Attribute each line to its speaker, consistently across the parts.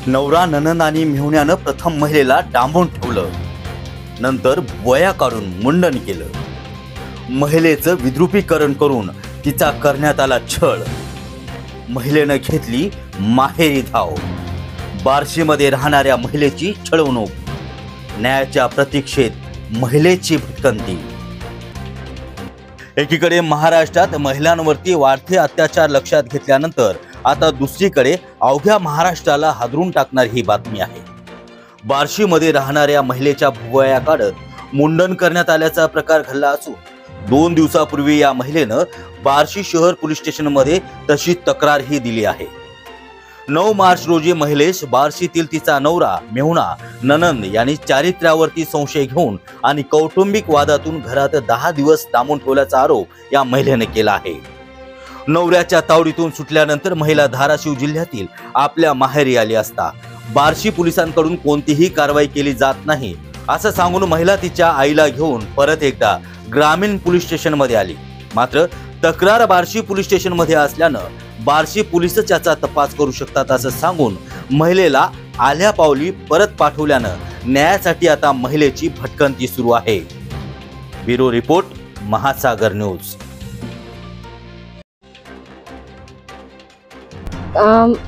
Speaker 1: नवरा ननंद आणि मेहुण्यानं प्रथम महिलेला डांबून ठेवलं, नंतर वया काढून मुंडन केलं. महिलेचं विद्रुपीकरण करून तिचा करण्यात आला छळ. महिलेनं घेतली माहेरी धाव. बार्शीमध्ये राहणाऱ्या महिलेची छळवणूक. न्यायाच्या प्रतीक्षेत महिलेची भटकंती. एकीकडे महाराष्ट्रात महिलांवरती वाढते अत्याचार लक्षात घेतल्यानंतर आता दुसरीकडे अवघ्या महाराष्ट्राला हादरून टाकणारी ही बातमी आहे. बार्शीमध्ये राहणाऱ्या महिलेच्या भुवया काढत मुंडन करण्यात आल्याचा प्रकार घडला असून 2 दिवसापूर्वी या महिलेनं बार्शी शहर पोलीस स्टेशनमध्ये तशी तक्रारही दिली आहे. 9 मार्च रोजी महिलेश बार्शीतील तिचा नवरा, मेहुणा, ननंद यांनी चारित्र्यावरती संशय घेऊन आणि कौटुंबिक वादातून घरात 10 दिवस डांबून ठेवल्याचा आरोप या महिलेने केला आहे. नवऱ्याच्या तावडीतून सुटल्यानंतर महिला धाराशिव जिल्ह्यातील आपल्या माहेरी आली असता बार्शी पोलिसांकडून कोणतीही कारवाई केली जात नाही असं सांगून महिला तिच्या आईला घेऊन परत एकदा ग्रामीण पोलीस स्टेशनमध्ये आली. मात्र तक्रार बार्शी पोलीस स्टेशनमध्ये असल्यानं बार्शी पोलीसच याचा तपास करू शकतात असं सांगून महिलेला आल्या पावली परत पाठवल्यानं न्यायासाठी आता महिलेची भटकंती सुरू आहे. ब्युरो रिपोर्ट, महासागर न्यूज.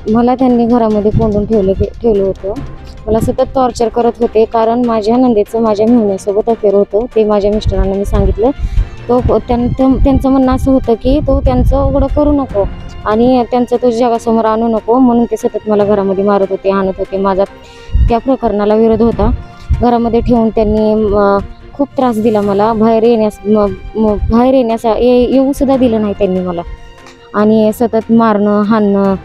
Speaker 2: मला त्यांनी घरामध्ये कोंडून ठेवलं होतं. मला सतत टॉर्चर करत होते कारण माझ्या नंदेचं माझ्या मेहुण्यासोबत अफेअर होतं. ते माझ्या मिस्टरांना मी सांगितलं. त्यांचं म्हणणं असं होतं की तो त्यांचं उघडं करू नको आणि त्यांचं तो जगासमोर आणू नको, म्हणून ते सतत मला घरामध्ये मारत होते, आणत होते. माझा त्या प्रकरणाला विरोध होता. घरामध्ये ठेवून त्यांनी खूप त्रास दिला मला. बाहेर येऊ सुद्धा दिलं नाही त्यांनी मला. आणि सतत मारणं, हाणणं,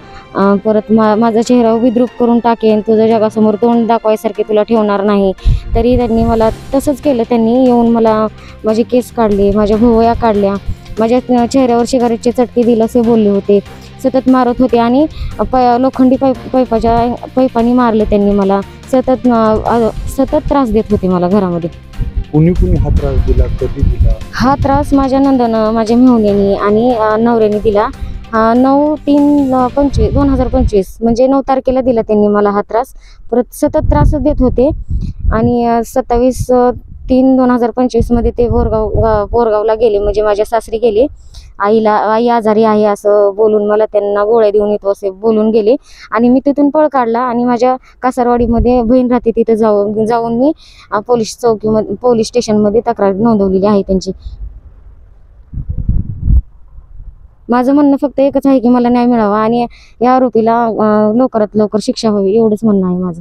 Speaker 2: परत माझा चेहरा विद्रूप करून टाकेन, तुझं जगासमोर तोंड दाखवायसारखे तुला ठेवणार नाही. तरी त्यांनी मला तसंच केलं. त्यांनी येऊन मला माझे केस काढले, माझ्या भुवया काढल्या, माझ्या चेहऱ्यावर सिगारेटची चटके दिलं असे बोलले होते. सतत मारत होते आणि लोखंडी पाईपाने मारले त्यांनी मला. सतत त्रास देत होते मला घरामध्ये.
Speaker 3: कुणी हा त्रास दिला, कधी दिला?
Speaker 2: हा त्रास माझ्या नंदनं, माझ्या मेहुण्यानी आणि नवऱ्याने दिला. 9/3/2025 म्हणजे 9 तारखेला दिला त्यांनी मला हा त्रास. परत सतत त्रासच देत होते. आणि 27/3/2025 मध्ये ते बोरगावला गेले, म्हणजे माझ्या सासरी गेले. आई आजारी आहे असं बोलून मला त्यांना गोळ्या देऊन येतो असे बोलून गेले. आणि मी तिथून पळ काढला आणि माझ्या कासारवाडीमध्ये बहीण राहते तिथं जाऊन मी पोलीस स्टेशनमध्ये तक्रार नोंदवलेली आहे त्यांची. माझं म्हणणं फक्त एकच आहे की मला न्याय मिळावा आणि या आरोपीला लवकरात लवकर शिक्षा व्हावी, एवढंच म्हणणं आहे माझं.